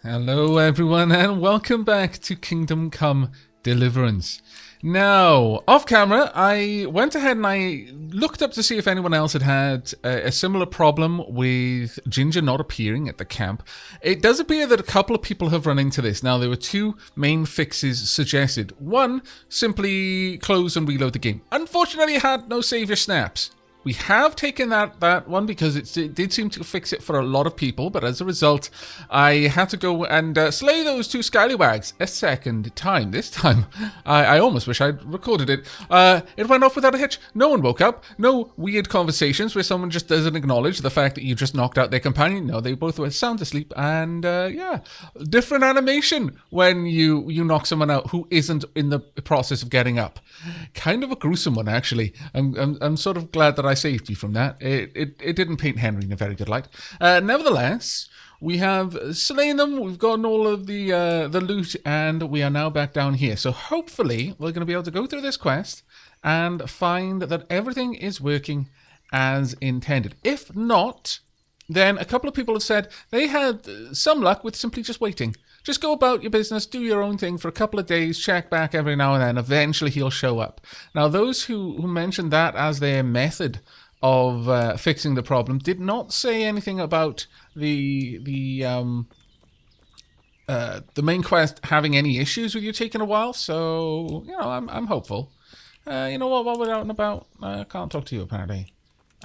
Hello everyone and welcome back to Kingdom Come Deliverance. Now, off camera, I went ahead and I looked up to see if anyone else had a similar problem with Ginger not appearing at the camp. It does appear that a couple of people have run into this. Now, there were two main fixes suggested. One, simply close and reload the game. Unfortunately, it had no savior snaps. We have taken that one because it did seem to fix it for a lot of people, but as a result, I had to go and slay those two scallywags a second time. This time, I almost wish I'd recorded it. It went off without a hitch. No one woke up. No weird conversations where someone just doesn't acknowledge the fact that you just knocked out their companion. No, they both were sound asleep, and yeah, different animation when you knock someone out who isn't in the process of getting up. Kind of a gruesome one, actually. I'm sort of glad that I saved you from that. It didn't paint Henry in a very good light. Nevertheless, we have slain them. We've gotten all of the loot, and we are now back down here. So hopefully, we're going to be able to go through this quest and find that everything is working as intended. If not, then a couple of people have said they had some luck with simply just waiting. Just go about your business, do your own thing for a couple of days, check back every now and then. Eventually, he'll show up. Now, those who mentioned that as their method of fixing the problem did not say anything about the main quest having any issues with you taking a while. So, you know, I'm hopeful. You know what? While we're out and about, I can't talk to you apparently,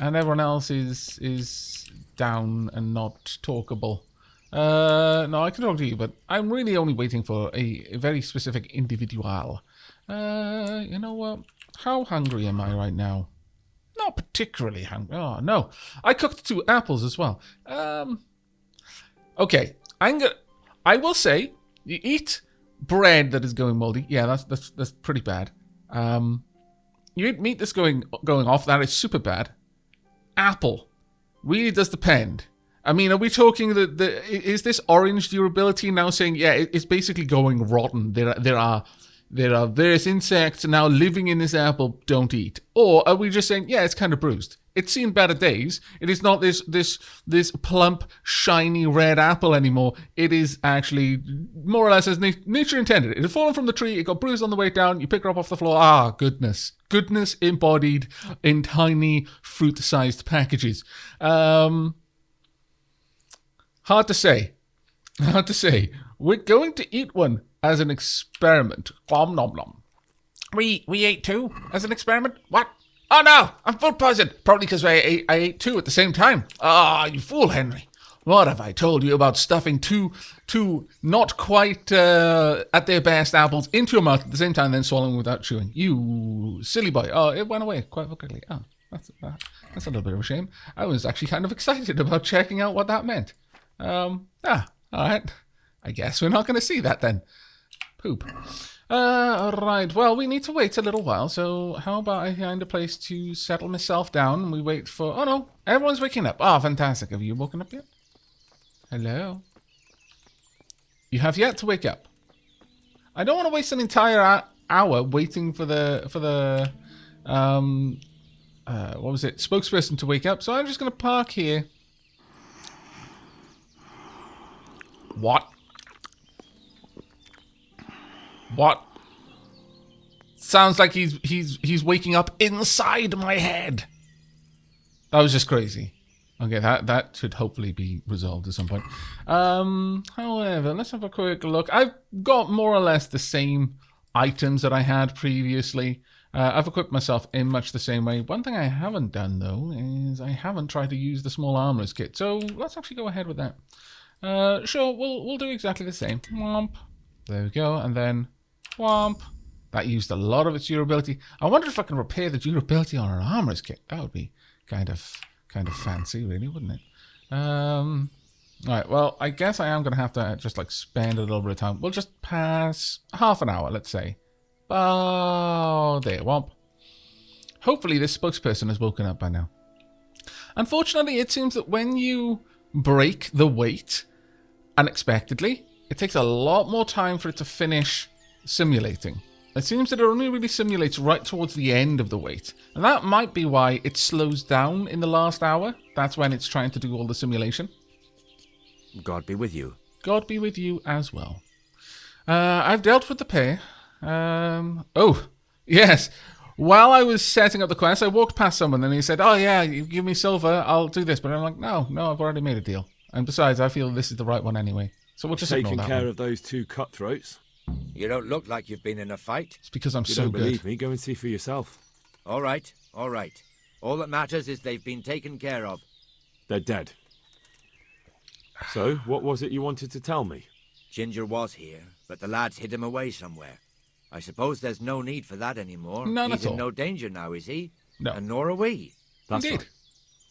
and everyone else is down and not talkable. No, I can talk to you, but I'm really only waiting for a very specific individual. You know what? How hungry am I right now? Not particularly hungry. Oh, no. I cooked 2 apples as well. Okay. I will say, you eat bread that is going moldy. Yeah, that's pretty bad. You eat meat that's going off. That is super bad. Apple. Really does depend. I mean, are we talking is this orange durability now saying, yeah, it's basically going rotten? There are various insects now living in this apple, don't eat. Or are we just saying, yeah, it's kind of bruised? It's seen better days. It is not this plump, shiny red apple anymore. It is actually more or less as nature intended. It had fallen from the tree, it got bruised on the way down, you pick her up off the floor. Ah, goodness. Goodness embodied in tiny fruit-sized packages. Hard to say. We're going to eat one as an experiment. Nom nom nom. We ate 2 as an experiment? What? Oh no! I'm food poisoned! Probably because I ate 2 at the same time. Ah, you fool, Henry. What have I told you about stuffing two not quite at their best apples into your mouth at the same time, then swallowing without chewing? You silly boy. Oh, it went away quite quickly. Oh, that's a little bit of a shame. I was actually kind of excited about checking out what that meant. All right. I guess we're not going to see that then. Poop. All right. Well, we need to wait a little while, so how about I find a place to settle myself down and we wait for... Oh, no. Everyone's waking up. Oh, fantastic. Have you woken up yet? Hello? You have yet to wake up. I don't want to waste an entire hour waiting for the what was it? Spokesperson to wake up, so I'm just going to park here. What? Sounds like he's waking up inside my head. That was just crazy. Okay, that should hopefully be resolved at some point. However, let's have a quick look. I've got more or less the same items that I had previously. I've equipped myself in much the same way. One thing I haven't done, though, is I haven't tried to use the small armorer's kit. So let's actually go ahead with that. Sure, we'll do exactly the same. Womp. There we go, and then womp. That used a lot of its durability. I wonder if I can repair the durability on an armorer's kit. That would be kind of fancy, really, wouldn't it? Alright, well, I guess I am going to have to just, like, spend a little bit of time. We'll just pass half an hour, let's say. Oh, there, womp. Hopefully this spokesperson has woken up by now. Unfortunately, it seems that when you break the weight unexpectedly, it takes a lot more time for it to finish simulating. It seems that it only really simulates right towards the end of the wait. And that might be why it slows down in the last hour. That's when it's trying to do all the simulation. God be with you. God be with you as well. I've dealt with the pay. Oh, yes. While I was setting up the quest, I walked past someone and he said, oh yeah, you give me silver, I'll do this. But I'm like, no, I've already made a deal. And besides, I feel this is the right one anyway. So we'll just ignore that one. Taking care of those two cutthroats? You don't look like you've been in a fight. It's because I'm You so don't good. believe me? Go and see for yourself. All right. All that matters is they've been taken care of. They're dead. So, what was it you wanted to tell me? Ginger was here, but the lads hid him away somewhere. I suppose there's no need for that anymore. None He's at all. in no danger now, is he? No. And nor are we. That's Indeed. right.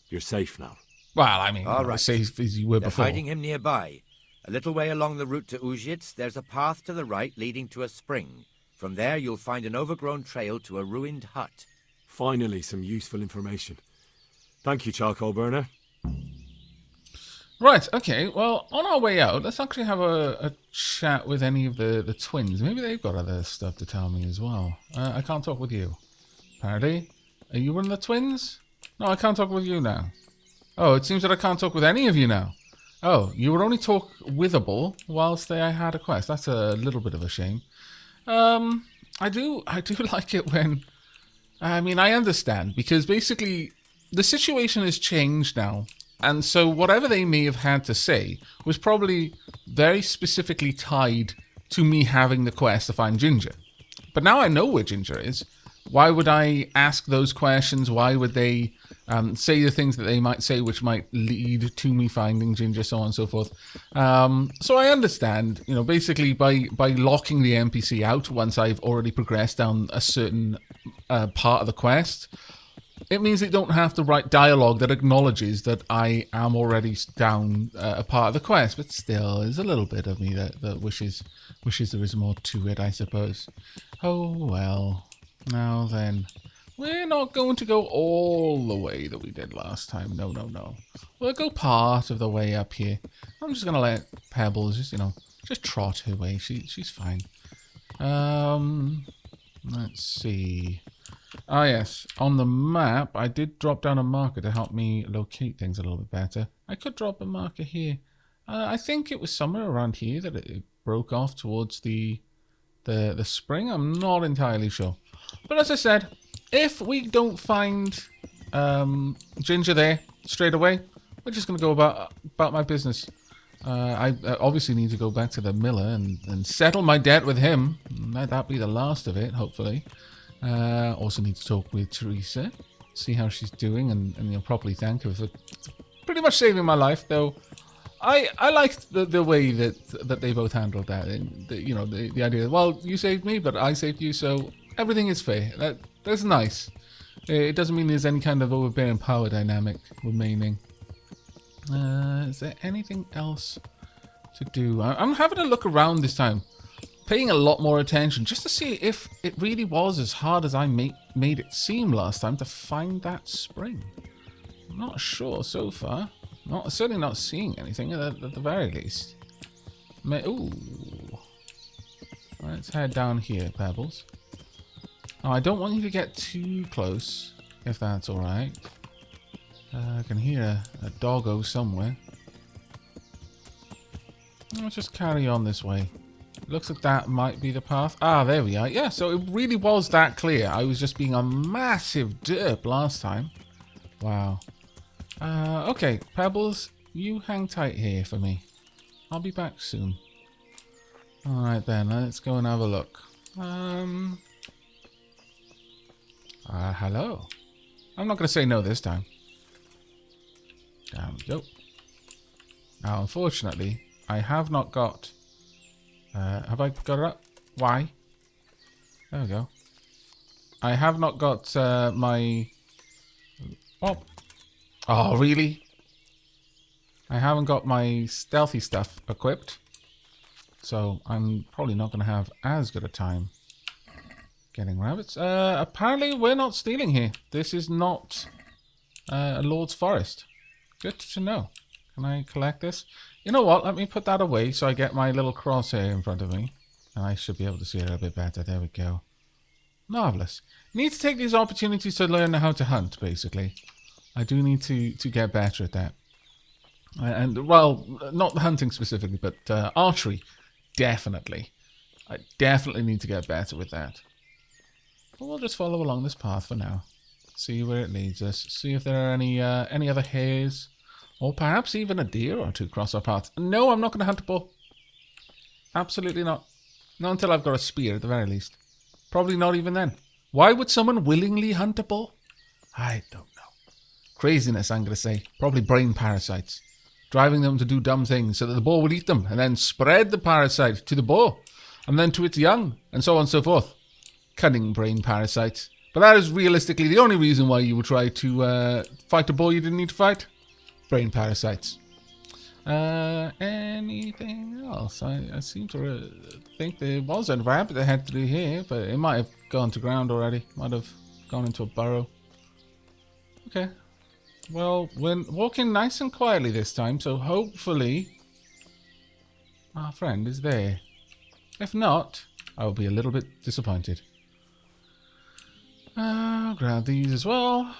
You're safe now. Well, I mean, All right. as safe as you were They're before. hiding him nearby. A little way along the route to Uzhitz, there's a path to the right leading to a spring. From there, you'll find an overgrown trail to a ruined hut. Finally, some useful information. Thank you, charcoal burner. Right, okay. Well, on our way out, let's actually have a chat with any of the twins. Maybe they've got other stuff to tell me as well. I can't talk with you. Apparently. Are you one of the twins? No, I can't talk with you now. Oh, it seems that I can't talk with any of you now. Oh, you were only talk withable whilst I had a quest. That's a little bit of a shame. I do like it when... I mean, I understand, because basically the situation has changed now. And so whatever they may have had to say was probably very specifically tied to me having the quest to find Ginger. But now I know where Ginger is. Why would I ask those questions? Why would they say the things that they might say which might lead to me finding Ginger, so on and so forth? So I understand, you know, basically by locking the NPC out once I've already progressed down a certain part of the quest, it means they don't have to write dialogue that acknowledges that I am already down a part of the quest. But still, there's a little bit of me that wishes there was more to it, I suppose. Oh, well. Now then, we're not going to go all the way that we did last time. No. We'll go part of the way up here. I'm just going to let Pebbles just trot her way. She's fine. Let's see. Ah, yes. On the map, I did drop down a marker to help me locate things a little bit better. I could drop a marker here. I think it was somewhere around here that it broke off towards the spring. I'm not entirely sure. But as I said, if we don't find Ginger there straight away, we're just going to go about my business. I obviously need to go back to the miller and settle my debt with him. Let that be the last of it, hopefully. Also need to talk with Teresa, see how she's doing, and properly thank her for pretty much saving my life. Though I liked the way that they both handled that. And the idea that, well, you saved me, but I saved you, so everything is fair. That's nice. It doesn't mean there's any kind of overbearing power dynamic remaining. Is there anything else to do? I'm having a look around this time, paying a lot more attention just to see if it really was as hard as I made it seem last time to find that spring. I'm not sure so far. Certainly not seeing anything at the very least. Ooh. Let's head down here, Pebbles. Oh, I don't want you to get too close, if that's alright. I can hear a doggo somewhere. Let's just carry on this way. Looks like that might be the path. Ah, there we are. Yeah, so it really was that clear. I was just being a massive derp last time. Wow. Okay, Pebbles, you hang tight here for me. I'll be back soon. Alright then, let's go and have a look. Hello. I'm not going to say no this time. Down we go. Now, unfortunately, I have not got... have I got it up? Why? There we go. I have not got my... Oh. Oh, really? I haven't got my stealthy stuff equipped. So, I'm probably not going to have as good a time getting rabbits. Apparently, we're not stealing here. This is not a Lord's Forest. Good to know. Can I collect this? You know what? Let me put that away so I get my little crosshair in front of me. And I should be able to see it a bit better. There we go. Marvellous. Need to take these opportunities to learn how to hunt, basically. I do need to get better at that. And, well, not hunting specifically, but archery, definitely. I definitely need to get better with that. But we'll just follow along this path for now. See where it leads us. See if there are any other hares. Or perhaps even a deer or two cross our paths. No, I'm not going to hunt a bull. Absolutely not. Not until I've got a spear at the very least. Probably not even then. Why would someone willingly hunt a bull? I don't know. Craziness, I'm going to say. Probably brain parasites. Driving them to do dumb things so that the bull would eat them and then spread the parasite to the bull and then to its young and so on and so forth. Cunning brain parasites. But that is realistically the only reason why you would try to fight a bull you didn't need to fight. Brain parasites. Anything else? I seem to think there was a rabbit that had through here, but it might have gone to ground already. Might have gone into a burrow. Okay. Well, we're walking nice and quietly this time, so hopefully our friend is there. If not, I will be a little bit disappointed. I'll grab these as well.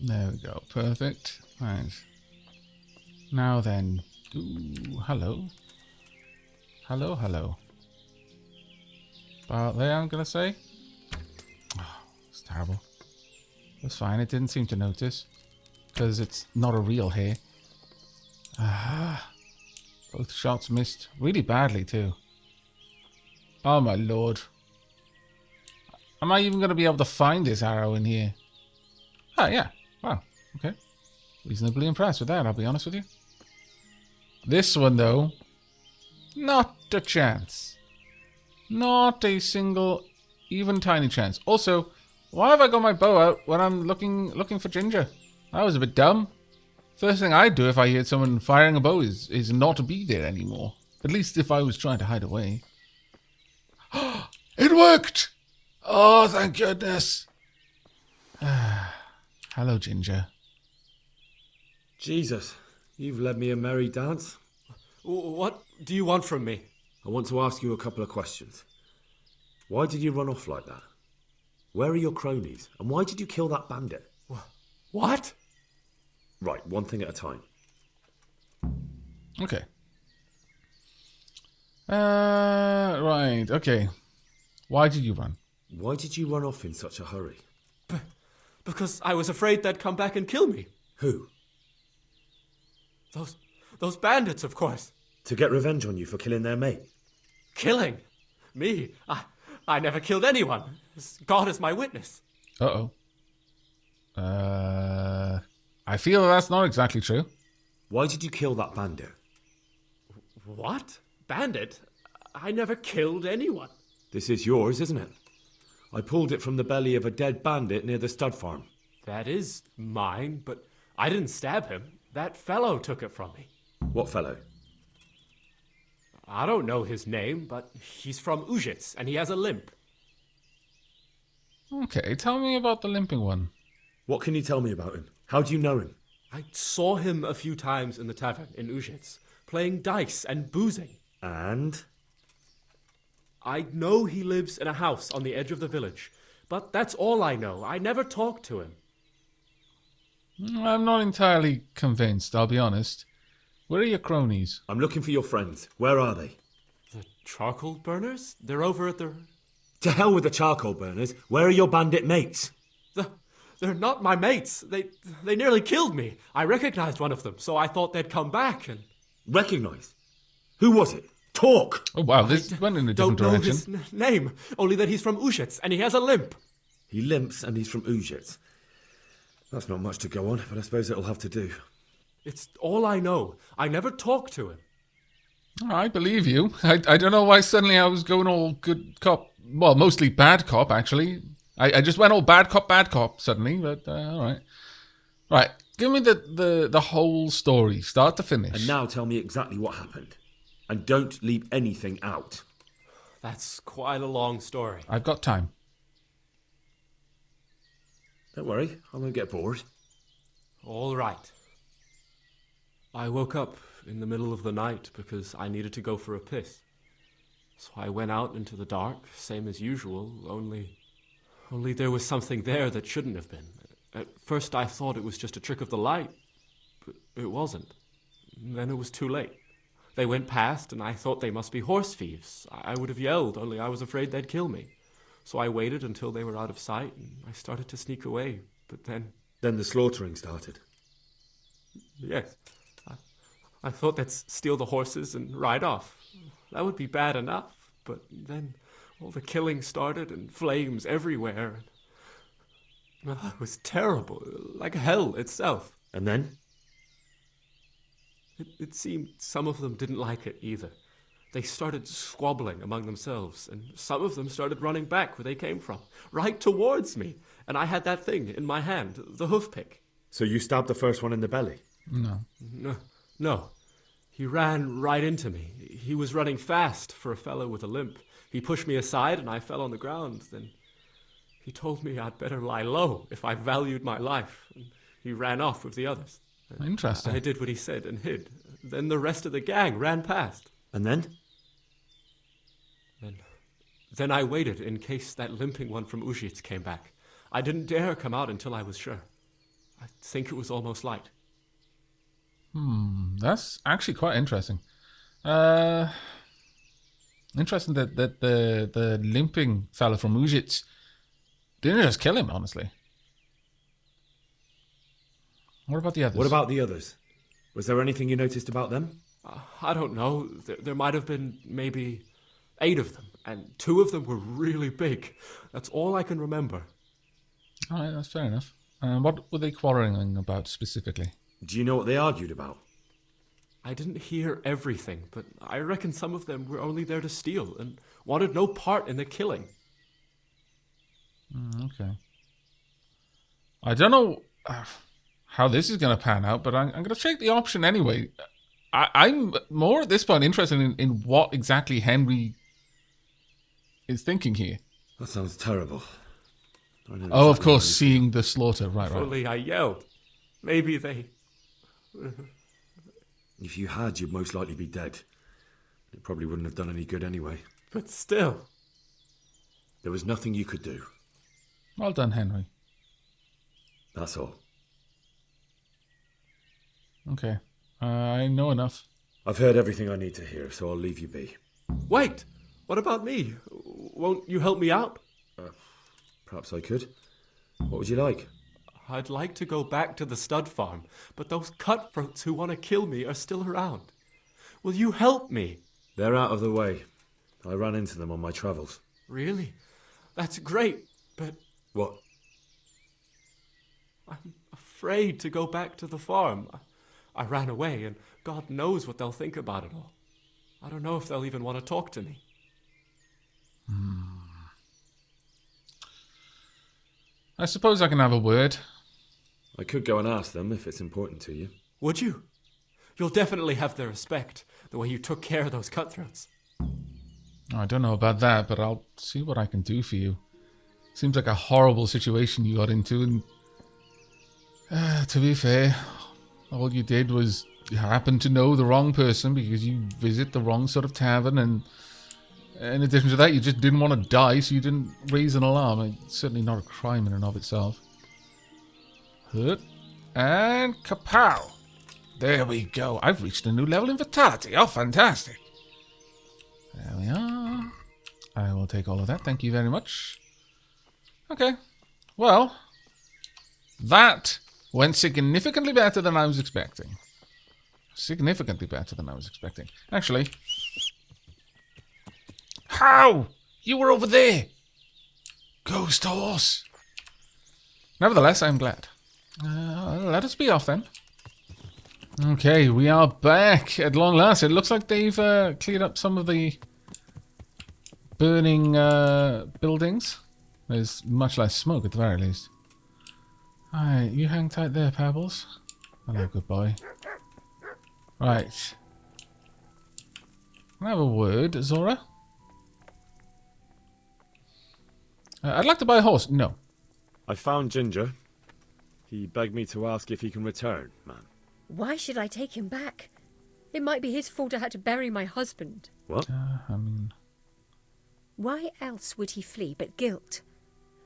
There we go. Perfect. Right. Now then. Ooh, hello. Hello, hello. About there, I'm going to say. Oh, it's terrible. That's fine. It didn't seem to notice. Because it's not a real hare. Ah. Both shots missed. Really badly, too. Oh, my lord. Am I even going to be able to find this arrow in here? Oh, yeah. Wow. Okay. Reasonably impressed with that, I'll be honest with you. This one, though. Not a chance. Not a single, even tiny chance. Also, why have I got my bow out when I'm looking for Ginger? That was a bit dumb. First thing I'd do if I heard someone firing a bow is not to be there anymore. At least if I was trying to hide away. It worked! Oh, thank goodness. Hello, Ginger. Jesus, you've led me a merry dance. What do you want from me? I want to ask you a couple of questions. Why did you run off like that? Where are your cronies? And why did you kill that bandit? What? Right, one thing at a time. Okay. Right, okay. Why did you run? Why did you run off in such a hurry? Because I was afraid they'd come back and kill me. Who? Those bandits, of course. To get revenge on you for killing their mate? Killing? Me? I never killed anyone. God is my witness. Uh-oh. I feel that's not exactly true. Why did you kill that bandit? What? Bandit? I never killed anyone. This is yours, isn't it? I pulled it from the belly of a dead bandit near the stud farm. That is mine, but I didn't stab him. That fellow took it from me. What fellow? I don't know his name, but he's from Ujits, and he has a limp. Okay, tell me about the limping one. What can you tell me about him? How do you know him? I saw him a few times in the tavern in Ujits, playing dice and boozing. And? I know he lives in a house on the edge of the village, but that's all I know. I never talked to him. I'm not entirely convinced, I'll be honest. Where are your cronies? I'm looking for your friends. Where are they? The charcoal burners? They're over at the... To hell with the charcoal burners. Where are your bandit mates? They're not my mates. They nearly killed me. I recognized one of them, so I thought they'd come back and... Recognise? Who was it? Talk! Oh wow, this went in a different don't know direction. his name, only that he's from Ujits, and he has a limp. He limps and he's from Ujits. That's not much to go on, but I suppose it'll have to do. It's all I know. I never talked to him. I believe you. I don't know why suddenly I was going all good cop. Well, mostly bad cop, actually. I just went all bad cop suddenly, but all right. Right, give me the whole story, start to finish. And now tell me exactly what happened. And don't leave anything out. That's quite a long story. I've got time. Don't worry, I won't get bored. All right. I woke up in the middle of the night because I needed to go for a piss. So I went out into the dark, same as usual, only there was something there that shouldn't have been. At first I thought it was just a trick of the light, it wasn't. Then it was too late. They went past, and I thought they must be horse thieves. I would have yelled, only I was afraid they'd kill me. So I waited until they were out of sight, and I started to sneak away. But then... Then the slaughtering started. Yes. I thought they'd steal the horses and ride off. That would be bad enough. But then all the killing started, and flames everywhere. It was terrible, like hell itself. And then? It seemed some of them didn't like it either. They started squabbling among themselves, and some of them started running back where they came from, right towards me. And I had that thing in my hand, the hoof pick. So you stabbed the first one in the belly? No. He ran right into me. He was running fast for a fellow with a limp. He pushed me aside, and I fell on the ground. Then he told me I'd better lie low if I valued my life. And he ran off with the others. Interesting. I did what he said and hid. Then the rest of the gang ran past. And then? Then I waited in case that limping one from Ujits came back. I didn't dare come out until I was sure. I think it was almost light. That's actually quite interesting. Interesting that the limping fella from Ujits didn't just kill him, honestly. What about the others? Was there anything you noticed about them? I don't know. There might have been maybe 8 of them, and 2 of them were really big. That's all I can remember. All right, that's fair enough. What were they quarreling about specifically? Do you know what they argued about? I didn't hear everything, but I reckon some of them were only there to steal and wanted no part in the killing. Okay. I don't know how this is going to pan out, but I'm going to take the option anyway. I'm more at this point interested in what exactly Henry is thinking here. That sounds terrible. Oh, of course, seeing the slaughter. Right. Only I yelled. Maybe they... If you had, you'd most likely be dead. It probably wouldn't have done any good anyway. But still... There was nothing you could do. Well done, Henry. That's all. Okay. I know enough. I've heard everything I need to hear, so I'll leave you be. Wait! What about me? Won't you help me out? Perhaps I could. What would you like? I'd like to go back to the stud farm, but those cutthroats who want to kill me are still around. Will you help me? They're out of the way. I ran into them on my travels. Really? That's great, but... What? I'm afraid to go back to the farm. I ran away, and God knows what they'll think about it all. I don't know if they'll even want to talk to me. I suppose I can have a word. I could go and ask them if it's important to you. Would you? You'll definitely have their respect, the way you took care of those cutthroats. I don't know about that, but I'll see what I can do for you. Seems like a horrible situation you got into, and to be fair, all you did was you happened to know the wrong person because you visit the wrong sort of tavern, and in addition to that, you just didn't want to die, so you didn't raise an alarm. It's certainly not a crime in and of itself. Hurt. And kapow! There we go. I've reached a new level in vitality. Oh, fantastic. There we are. I will take all of that. Thank you very much. Okay. Well, that went significantly better than I was expecting. Significantly better than I was expecting. Actually... How? You were over there. Ghost horse. Nevertheless, I'm glad. Let us be off then. Okay, we are back at long last. It looks like they've cleared up some of the burning buildings. There's much less smoke at the very least. Alright, you hang tight there, Pebbles. Hello, good boy. Right. Can I have a word, Zora? I'd like to buy a horse. No. I found Ginger. He begged me to ask if he can return, man. Why should I take him back? It might be his fault I had to bury my husband. What? Why else would he flee but guilt?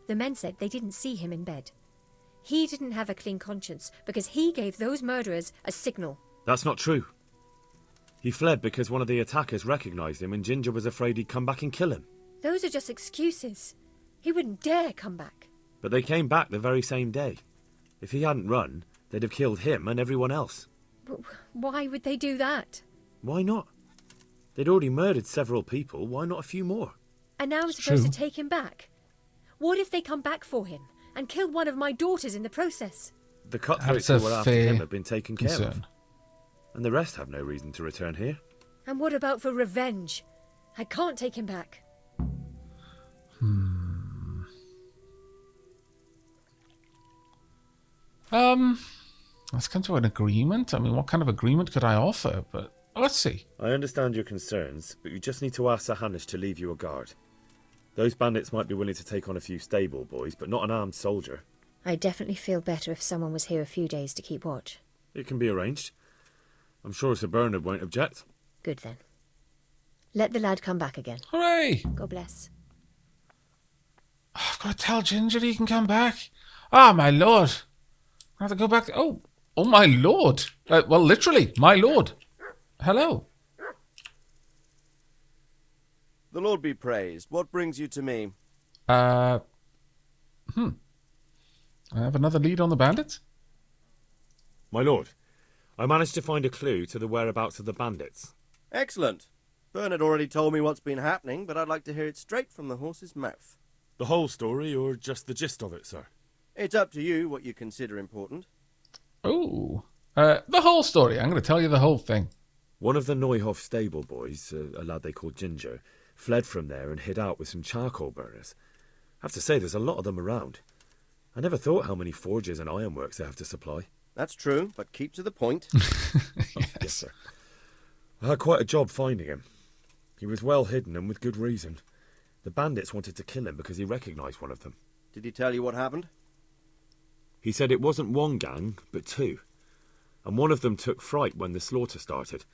The men said they didn't see him in bed. He didn't have a clean conscience because he gave those murderers a signal. That's not true. He fled because one of the attackers recognised him and Ginger was afraid he'd come back and kill him. Those are just excuses. He wouldn't dare come back. But they came back the very same day. If he hadn't run, they'd have killed him and everyone else. But why would they do that? Why not? They'd already murdered several people, why not a few more? And now I'm It's supposed true. to take him back? What if they come back for him and kill one of my daughters in the process? The cutthroats That's who a were after fair him have been taken care of. concern. And the rest have no reason to return here. And what about for revenge? I can't take him back. Let's come to an agreement. I mean, what kind of agreement could I offer? But let's see. I understand your concerns, but you just need to ask Sir Hanish to leave you a guard. Those bandits might be willing to take on a few stable boys, but not an armed soldier. I definitely feel better if someone was here a few days to keep watch. It can be arranged. I'm sure Sir Bernard won't object. Good then. Let the lad come back again. Hooray! God bless. I've got to tell Ginger he can come back. Ah, my lord. I have to go back. Oh, my lord. Well, literally, my lord. Hello. The Lord be praised. What brings you to me? I have another lead on the bandits. My lord, I managed to find a clue to the whereabouts of the bandits. Excellent. Bernard already told me what's been happening, but I'd like to hear it straight from the horse's mouth. The whole story, or just the gist of it, sir? It's up to you what you consider important. Oh, the whole story. I'm going to tell you the whole thing. One of the Neuhoff stable boys, a lad they called Ginger, fled from there and hid out with some charcoal burners. I have to say, there's a lot of them around. I never thought how many forges and ironworks they have to supply. That's true, but keep to the point. Yes, sir. I had quite a job finding him. He was well hidden and with good reason. The bandits wanted to kill him because he recognised one of them. Did he tell you what happened? He said it wasn't one gang, but two. And one of them took fright when the slaughter started.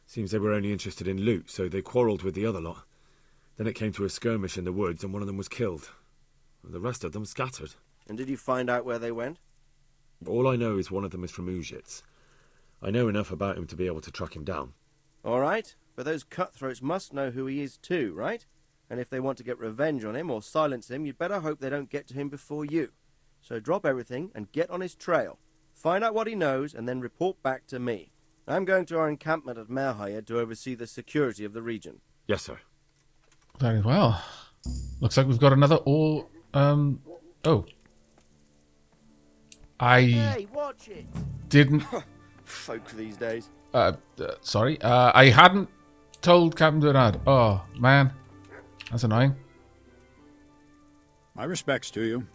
Seems they were only interested in loot, so they quarrelled with the other lot. Then it came to a skirmish in the woods and one of them was killed. And the rest of them scattered. And did you find out where they went? All I know is one of them is from Uzhitz. I know enough about him to be able to track him down. All right, but those cutthroats must know who he is too, right? And if they want to get revenge on him or silence him, you'd better hope they don't get to him before you. So drop everything and get on his trail. Find out what he knows and then report back to me. I'm going to our encampment at Merhayed to oversee the security of the region. Yes, sir. Very well. Looks like we've got another all. Oh. Hey, watch it! Didn't. Folk these days. Sorry. I hadn't told Captain Bernard. Oh, man. That's annoying. My respects to you.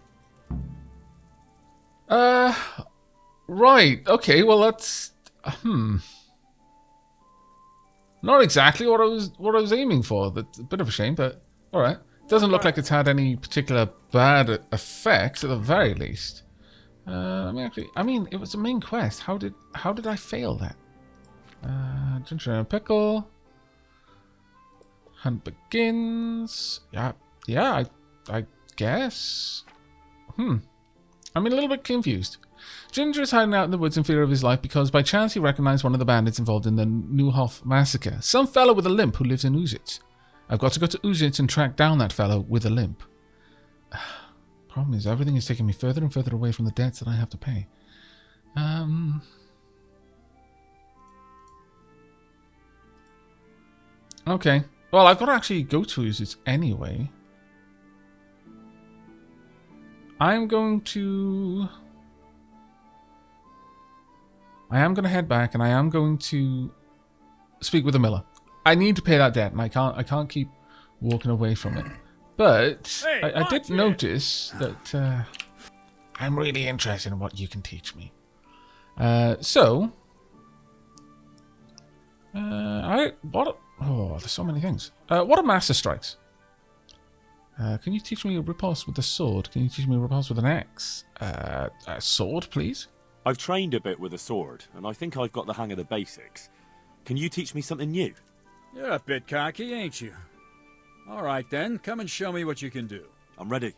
Right. Okay. Well, that's not exactly what I was aiming for. That's a bit of a shame, but all right. Doesn't look like it's had any particular bad effects, at the very least. I mean, it was a main quest. How did I fail that? Ginger and pickle. Hunt begins. Yeah. I guess. I'm a little bit confused. Ginger is hiding out in the woods in fear of his life because by chance he recognized one of the bandits involved in the Neuhoff massacre. Some fellow with a limp who lives in Uzhitz. I've got to go to Uzhitz and track down that fellow with a limp. Problem is, everything is taking me further and further away from the debts that I have to pay. Okay. Well, I've got to actually go to Uzhitz anyway. I am going to head back and I am going to speak with the miller. I need to pay that debt and I can't keep walking away from it. But I did notice that I'm really interested in what you can teach me. There's so many things. What are master strikes? Can you teach me a riposte with a sword? Can you teach me a riposte with an axe? A sword, please? I've trained a bit with a sword, and I think I've got the hang of the basics. Can you teach me something new? You're a bit cocky, ain't you? All right, then. Come and show me what you can do. I'm ready.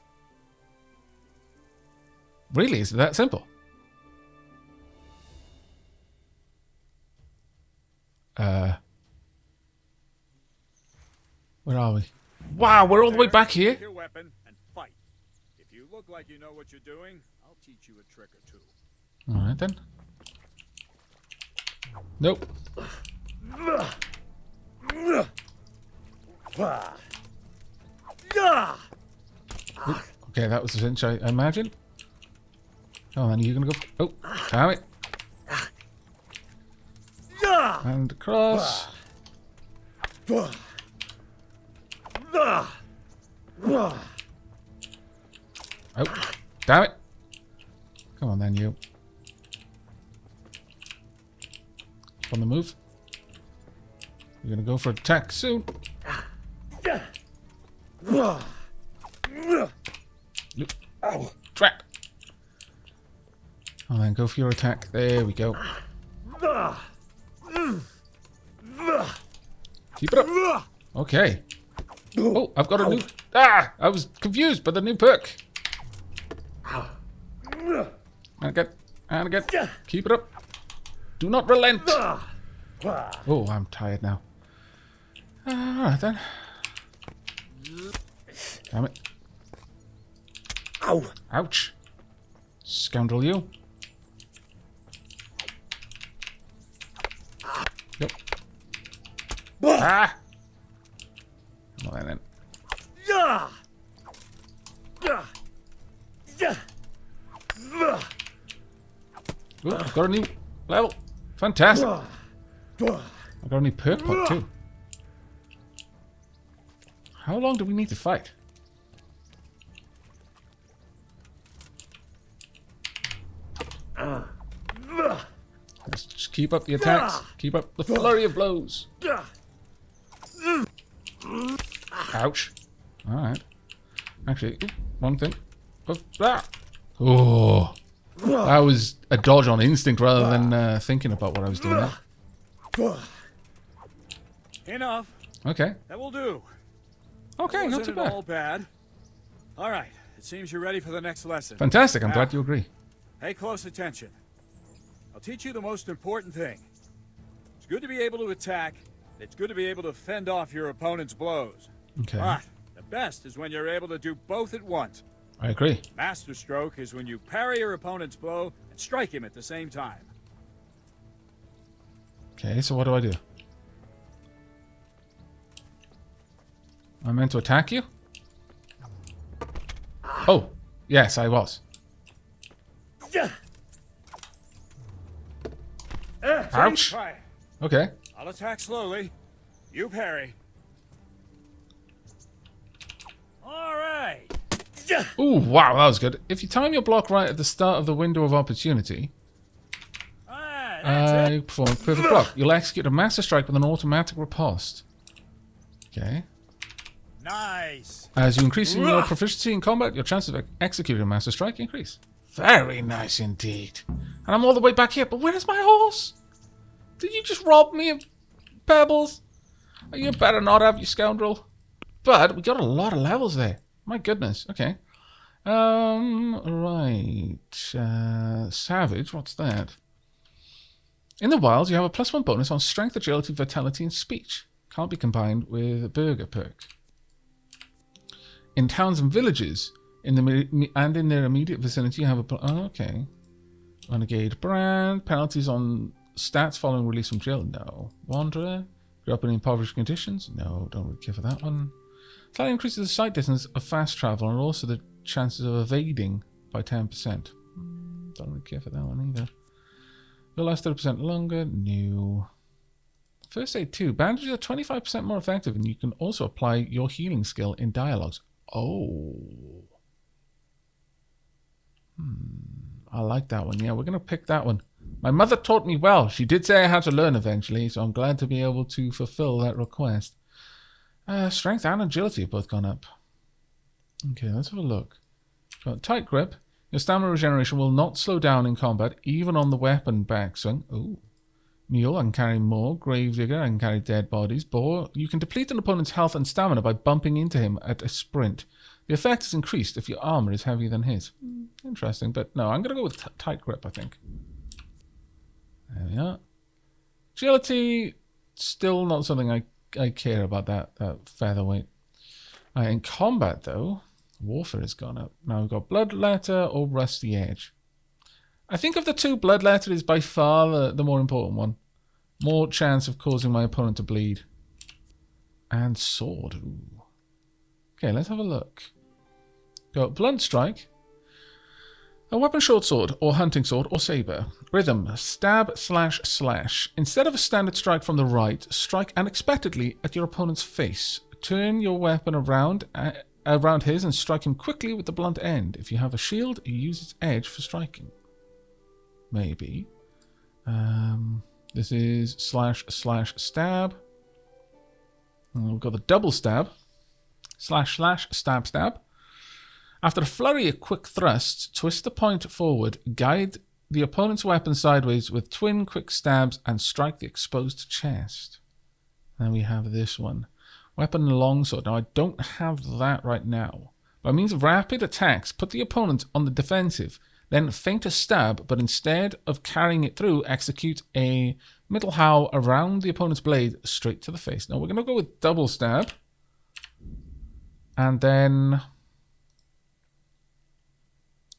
Really? Is it that simple? Where are we? Wow, we're all the way back here. Take your weapon and fight. If you look like you know what you're doing, I'll teach you a trick or two. Alright then. Nope. Ooh, okay, that was a cinch, I imagine. Oh, then you're gonna go. Oh, damn it. And across. Oh, damn it. Come on then, you. On the move. You're gonna go for attack soon. Trap. Oh, then go for your attack. There we go. Keep it up. Okay. Oh, I've got a new... Ah! I was confused by the new perk. And again. Keep it up. Do not relent. Oh, I'm tired now. Alright then. Damn it. Ouch. Scoundrel you. Yep. Ah! Come on then. Ooh, I've got a new level. Fantastic. I've got a new perk pot too. How long do we need to fight? Let's just keep up the attacks. Keep up the flurry of blows. Ouch. Alright. Actually, one thing. Oh. That was a dodge on instinct rather than thinking about what I was doing there. Enough. Okay. That will do. Okay, not too Wasn't it bad. all bad? All right. It seems you're ready for the next lesson. Fantastic. I'm Now, glad you agree. Pay close attention. I'll teach you the most important thing. It's good to be able to attack. It's good to be able to fend off your opponent's blows. Okay. But the best is when you're able to do both at once. I agree. Master stroke is when you parry your opponent's blow and strike him at the same time. Okay, so what do I do? I meant to attack you? Oh, yes, I was. Ouch. Try. Okay. I'll attack slowly. You parry. All right. Ooh, wow, that was good. If you time your block right at the start of the window of opportunity, you perform a perfect block. You'll execute a master strike with an automatic riposte. Okay. Nice. As you increase in your proficiency in combat, your chances of executing a master strike increase. Very nice indeed. And I'm all the way back here, but where's my horse? Did you just rob me of pebbles? You better not have, you scoundrel. But we got a lot of levels there. My goodness. Okay. Right. Savage, what's that? In the wilds, you have a +1 bonus on strength, agility, vitality, and speech. Can't be combined with a burger perk. In towns and villages, in their immediate vicinity, you have a... Oh, okay. Renegade brand. Penalties on stats following release from jail? No. Wanderer. Grew up in impoverished conditions? No, don't really care for that one. Slightly increases the sight distance of fast travel and also the chances of evading by 10%. Don't really care for that one either. Will last 30% longer? No. First aid 2. Bandages are 25% more effective and you can also apply your healing skill in dialogues. Oh. I like that one. Yeah, we're going to pick that one. My mother taught me well. She did say I had to learn eventually, so I'm glad to be able to fulfill that request. Strength and agility have both gone up. Okay, let's have a look. Got tight grip. Your stamina regeneration will not slow down in combat, even on the weapon backswing. Ooh. Mule, I can carry more. Gravedigger, I can carry dead bodies. Boar, you can deplete an opponent's health and stamina by bumping into him at a sprint. The effect is increased if your armor is heavier than his. Interesting, but no, I'm going to go with tight grip, I think. There we are. Agility, still not something I care about, that featherweight. In combat, though, warfare has gone up. Now we've got Bloodletter or Rusty Edge. I think of the two, Bloodletter is by far the more important one. More chance of causing my opponent to bleed. And sword. Ooh. Okay, let's have a look. Got Blunt Strike. A weapon short sword, or hunting sword, or saber. Rhythm, stab, slash, slash. Instead of a standard strike from the right, strike unexpectedly at your opponent's face. Turn your weapon around his and strike him quickly with the blunt end. If you have a shield, you use its edge for striking. Maybe. This is slash, slash, stab. And we've got the double stab. Slash, slash, stab, stab. After a flurry of quick thrusts, twist the point forward, guide the opponent's weapon sideways with twin quick stabs, and strike the exposed chest. Then we have this one. Weapon longsword. Now, I don't have that right now. By means of rapid attacks, put the opponent on the defensive, then feint a stab, but instead of carrying it through, execute a middle howl around the opponent's blade straight to the face. Now, we're going to go with double stab. And then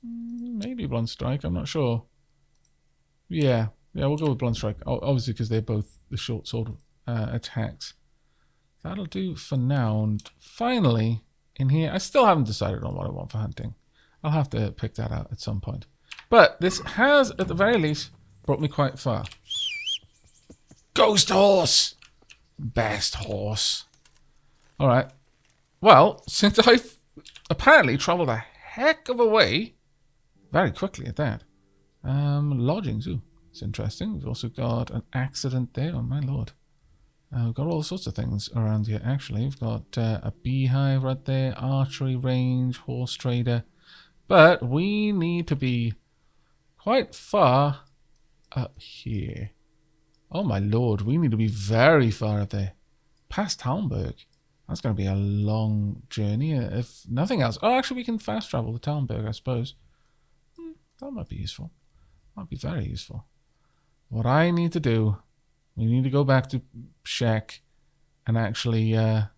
maybe blunt strike, I'm not sure. Yeah, we'll go with blunt strike. Obviously, because they're both the short sword attacks. That'll do for now. And finally, in here, I still haven't decided on what I want for hunting. I'll have to pick that out at some point. But this has, at the very least, brought me quite far. Ghost horse! Best horse. Alright. Well, since I've apparently travelled a heck of a way, very quickly at that. Lodgings, ooh, it's interesting. We've also got an accident there, oh my lord. We've got all sorts of things around here, actually. We've got a beehive right there, archery range, horse trader. But we need to be quite far up here. Oh my lord, we need to be very far up there. Past Talmberg. That's going to be a long journey, if nothing else. Oh, actually, we can fast travel to Talmberg, I suppose. That might be useful. Might be very useful. What I need to do, we need to go back to Shek and actually, can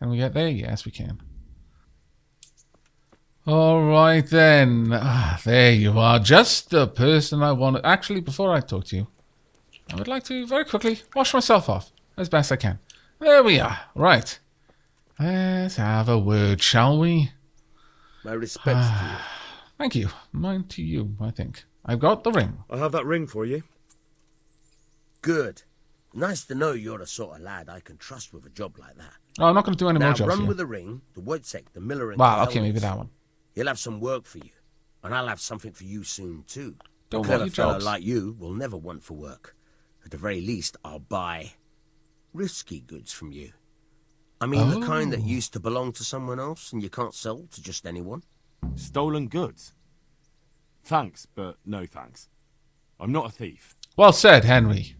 we get there? Yes, we can. All right, then. There you are. Just the person I wanted. Actually, before I talk to you, I would like to very quickly wash myself off as best I can. There we are. Right. Let's have a word, shall we? My respects to you. Thank you. Mine to you, I think. I've got the ring. I have that ring for you. Good. Nice to know you're the sort of lad I can trust with a job like that. Oh, I'm not going to do any more Now jobs run here. with the ring, the Wojciech, the miller, and Well, the okay, maybe elders. that one. He'll have some work for you, and I'll have something for you soon too. Don't A want clever your fellow jobs. like you will never want for work. At the very least, I'll buy risky goods from you. I mean, the kind that used to belong to someone else and you can't sell to just anyone. Stolen goods? Thanks, but no thanks. I'm not a thief. Well said, Henry.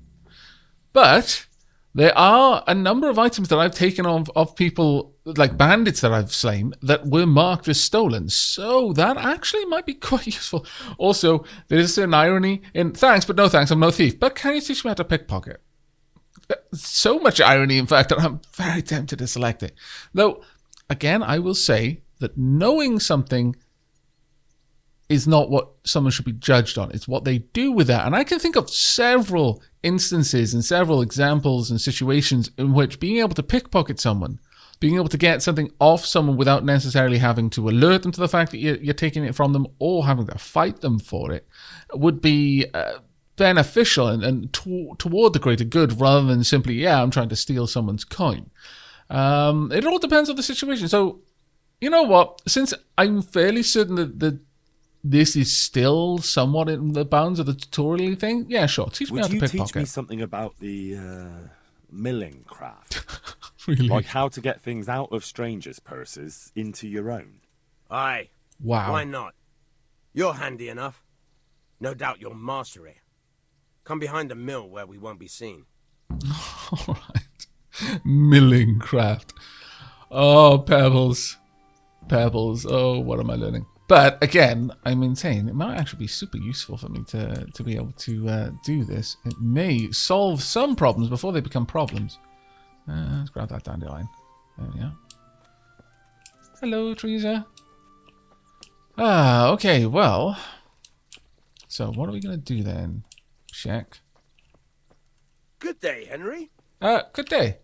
But there are a number of items that I've taken of people, like bandits that I've slain, that were marked as stolen. So that actually might be quite useful. Also, there is an irony in thanks, but no thanks, I'm no thief. But can you teach me how to pickpocket? So much irony, in fact, that I'm very tempted to select it. Though, again, I will say that knowing something is not what someone should be judged on. It's what they do with that. And I can think of several instances and several examples and situations in which being able to pickpocket someone, being able to get something off someone without necessarily having to alert them to the fact that you're taking it from them or having to fight them for it, would be beneficial and toward the greater good, rather than simply, I'm trying to steal someone's coin. It all depends on the situation. So, you know what? Since I'm fairly certain that this is still somewhat in the bounds of the tutorial thing, yeah, sure. Teach me how to pickpocket. Would you teach me something about the milling craft? Really? Like how to get things out of strangers' purses into your own? Aye. Wow. Why not? You're handy enough. No doubt you'll master it. Come behind the mill where we won't be seen. All right. Milling craft. Oh, Pebbles. Pebbles. Oh, what am I learning? But again, I maintain it might actually be super useful for me to be able to do this. It may solve some problems before they become problems. Let's grab that dandelion. There we go. Hello, Teresa. Okay, well. So, what are we going to do then? Check. Good day, Henry. Good day.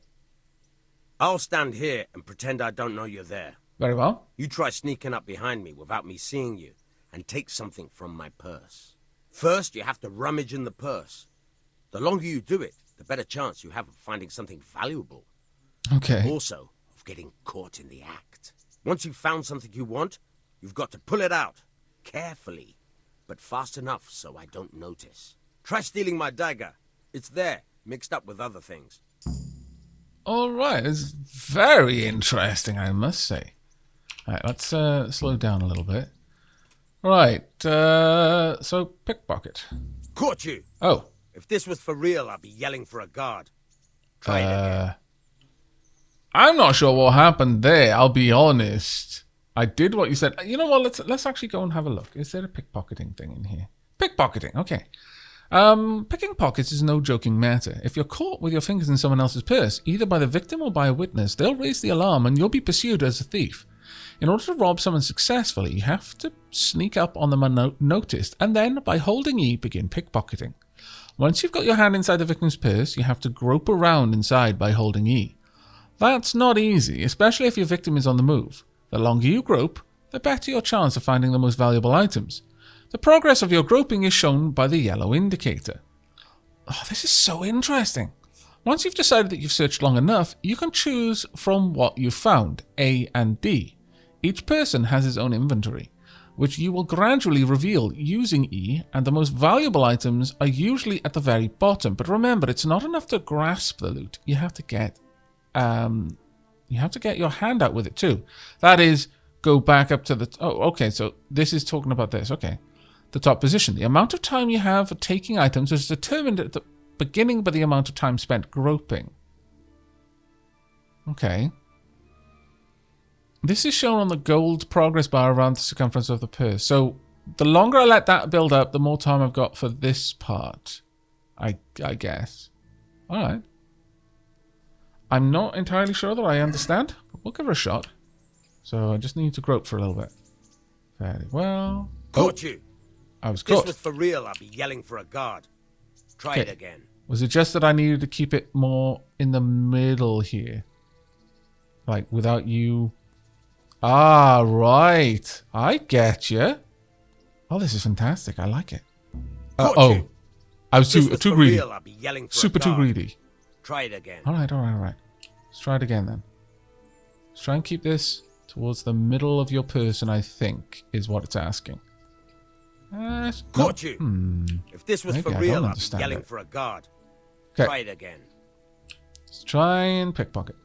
I'll stand here and pretend I don't know you're there. Very well. You try sneaking up behind me without me seeing you and take something from my purse. First, you have to rummage in the purse. The longer you do it, the better chance you have of finding something valuable. Okay. Also, of getting caught in the act. Once you've found something you want, you've got to pull it out. Carefully, but fast enough so I don't notice. Try stealing my dagger. It's there, mixed up with other things. All right. It's very interesting, I must say. All right, let's slow down a little bit. Right, so pickpocket. Caught you! Oh. If this was for real, I'd be yelling for a guard. Try it again. I'm not sure what happened there, I'll be honest. I did what you said. You know what, let's actually go and have a look. Is there a pickpocketing thing in here? Pickpocketing, okay. Picking pockets is no joking matter. If you're caught with your fingers in someone else's purse, either by the victim or by a witness, they'll raise the alarm and you'll be pursued as a thief. In order to rob someone successfully, you have to sneak up on them unnoticed, and then, by holding E, begin pickpocketing. Once you've got your hand inside the victim's purse, you have to grope around inside by holding E. That's not easy, especially if your victim is on the move. The longer you grope, the better your chance of finding the most valuable items. The progress of your groping is shown by the yellow indicator. Oh, this is so interesting. Once you've decided that you've searched long enough, you can choose from what you've found, A and D. Each person has his own inventory, which you will gradually reveal using E, and the most valuable items are usually at the very bottom. But remember, it's not enough to grasp the loot. You have to get your hand out with it too. That is, go back up to the... Oh, okay, so this is talking about this. Okay. The top position. The amount of time you have for taking items is determined at the beginning by the amount of time spent groping. Okay. This is shown on the gold progress bar around the circumference of the purse. So the longer I let that build up, the more time I've got for this part. I guess. Alright. I'm not entirely sure that I understand, but we'll give it a shot. So I just need to grope for a little bit. Very well. Caught you! I was If this caught. was for real, I'd be yelling for a guard. Try it again. Was it just that I needed to keep it more in the middle here? Like, without you... Ah, right. I get you. Oh, this is fantastic. I like it. Oh, I was too greedy. Real, I'd be yelling for Super a too guard. greedy. Try it again. All right. Let's try it again then. Let's try and keep this towards the middle of your person, I think, is what it's asking. Caught you. If this was Maybe for I real, don't I'd be understand yelling it. for a guard. Okay. Try it again. Let's try and pickpocket.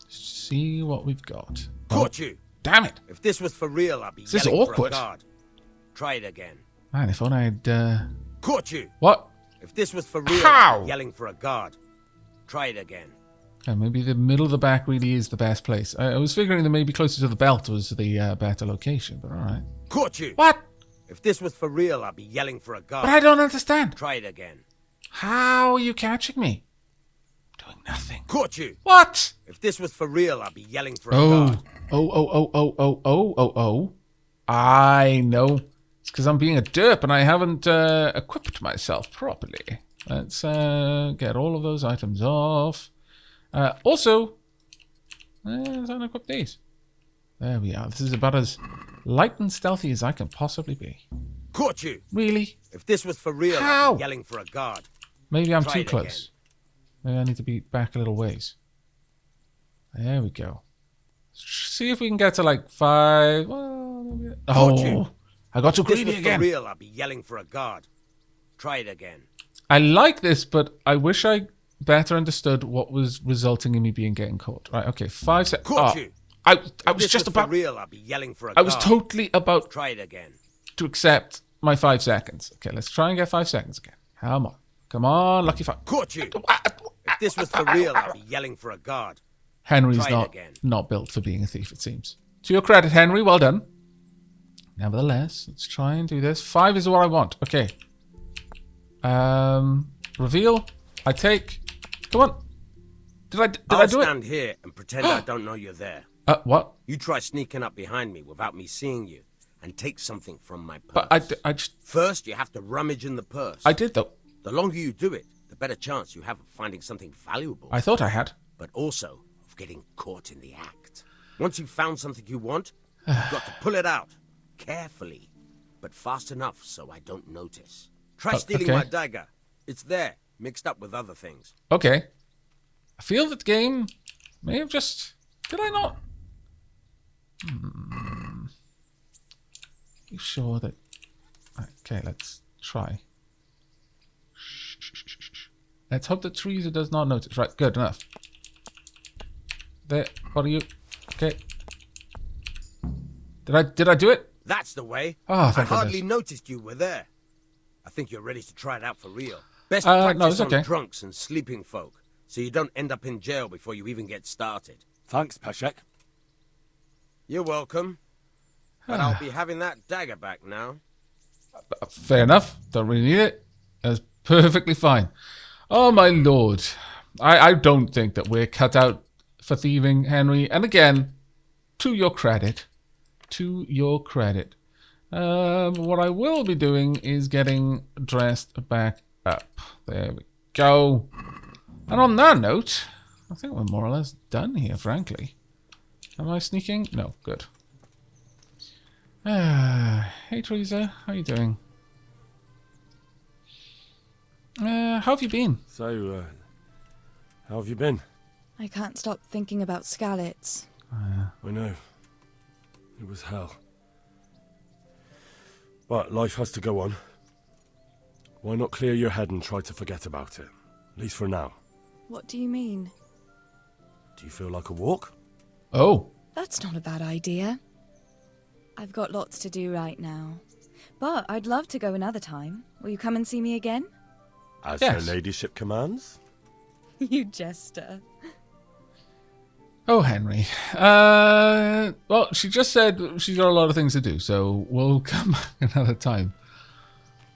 See what we've got. Caught you. Damn it. If this was for real, I'd be This is yelling for a awkward. guard. Try it again. Man, if only I'd... Caught you. What? If this was for real, How? I'd be yelling for a guard. Try it again. Maybe the middle of the back really is the best place. I was figuring that maybe closer to the belt was the better location, but alright. Caught you. What? If this was for real, I'd be yelling for a guard. But I don't understand. Try it again. How are you catching me? I'm doing nothing. Caught you. What? If this was for real, I'd be yelling for a guard. Oh. I know. It's because I'm being a derp and I haven't equipped myself properly. Let's get all of those items off. Also, let's unequip these. There we are. This is about as light and stealthy as I can possibly be. Caught you. Really? If this was for real, How? I'd be yelling for a guard. Maybe I'm Try too it close. Maybe I need to be back a little ways. There we go. See if we can get to like 5. Well, maybe... Oh, I got too If this greedy was again. for real, I'd be yelling for a guard. Try it again. I like this, but I wish I better understood what was resulting in me getting caught. Right, okay, 5 seconds. Caught you. I If was this just was about... for real, I'd be yelling for a I guard. was totally about Try it again. to accept my 5 seconds. Okay, let's try and get 5 seconds again. Come on, lucky 5. Caught you. If this was for real, I'd be yelling for a guard. Henry's Try it not again. not built for being a thief, it seems. To your credit, Henry, well done. Nevertheless, let's try and do this. 5 is what I want. Okay. Reveal. I take. Come on. Did I do it? Stand here and pretend I don't know you're there. What? You try sneaking up behind me without me seeing you and take something from my purse. But I just... First, you have to rummage in the purse. I did, though. The longer you do it, the better chance you have of finding something valuable. I thought I had. But also of getting caught in the act. Once you've found something you want, you've got to pull it out. Carefully. But fast enough so I don't notice. Try stealing okay. my dagger. It's there, mixed up with other things. Okay. I feel that the game may have just... Did I not? You sure that... Okay, let's try. Let's hope that Teresa does not notice. Right, good enough. There, what are you? Okay. Did I do it? That's the way. Oh, I thank hardly goodness. noticed you were there. I think you're ready to try it out for real. Best No, practice it's on okay. drunks and sleeping folk, so you don't end up in jail before you even get started. Thanks, Peshek. You're welcome. But I'll be having that dagger back now. Fair enough. Don't really need it. That's perfectly fine. Oh, my lord. I don't think that we're cut out for thieving, Henry. And again, to your credit. To your credit. What I will be doing is getting dressed back up. There we go. And on that note, I think we're more or less done here, frankly. Am I sneaking? No, good. Hey, Teresa. How you doing? How have you been? So, how have you been? I can't stop thinking about Skalitz. I know. It was hell. But life has to go on. Why not clear your head and try to forget about it? At least for now. What do you mean? Do you feel like a walk? Oh. That's not a bad idea. I've got lots to do right now. But I'd love to go another time. Will you come and see me again? As Yes. her ladyship commands? You jester. Oh, Henry. Well, she just said she's got a lot of things to do, so we'll come back another time.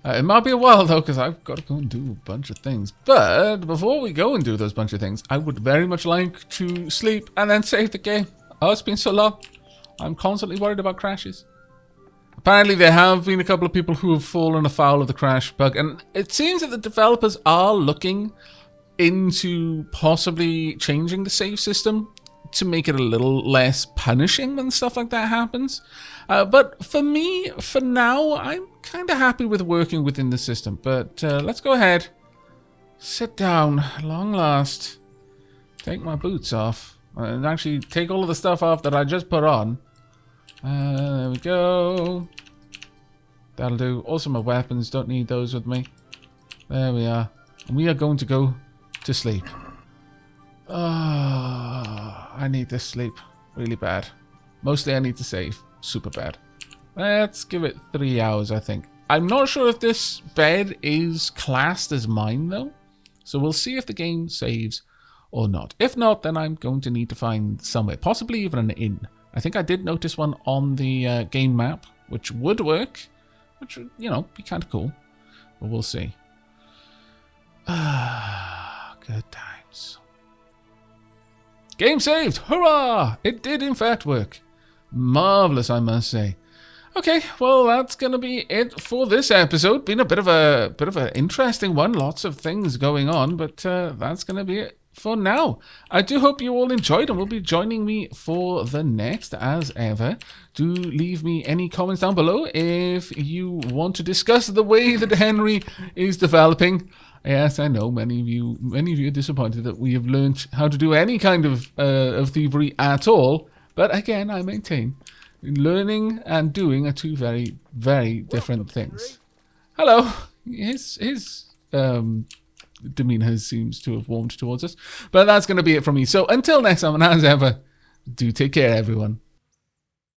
It might be a while, though, because I've got to go and do a bunch of things. But before we go and do those bunch of things, I would very much like to sleep and then save the game. Oh, it's been so long. I'm constantly worried about crashes. Apparently, there have been a couple of people who have fallen afoul of the crash bug, and it seems that the developers are looking into possibly changing the save system to make it a little less punishing when stuff like that happens. But for me, for now, I'm kind of happy with working within the system. But let's go ahead, sit down, long last, take my boots off, and actually take all of the stuff off that I just put on. There we go. That'll do. Also, my weapons, don't need those with me. There we are. And we are going to go to sleep. I need this sleep really bad. Mostly I need to save super bad. Let's give it 3 hours, I think. I'm not sure if this bed is classed as mine, though. So we'll see if the game saves or not. If not, then I'm going to need to find somewhere, possibly even an inn. I think I did notice one on the game map, which would work, which would, you know, be kind of cool. But we'll see. Good times. Game saved! Hurrah! It did in fact work. Marvelous, I must say. Okay, well that's gonna be it for this episode. Been a bit of an interesting one. Lots of things going on, but that's gonna be it for now. I do hope you all enjoyed and will be joining me for the next as ever. Do leave me any comments down below if you want to discuss the way that Henry is developing. Yes, I know many of you are disappointed that we have learned how to do any kind of thievery at all. But again, I maintain learning and doing are two very, very different things. Hello. His demeanor seems to have warmed towards us. But that's going to be it from me. So until next time, and as ever, do take care, everyone.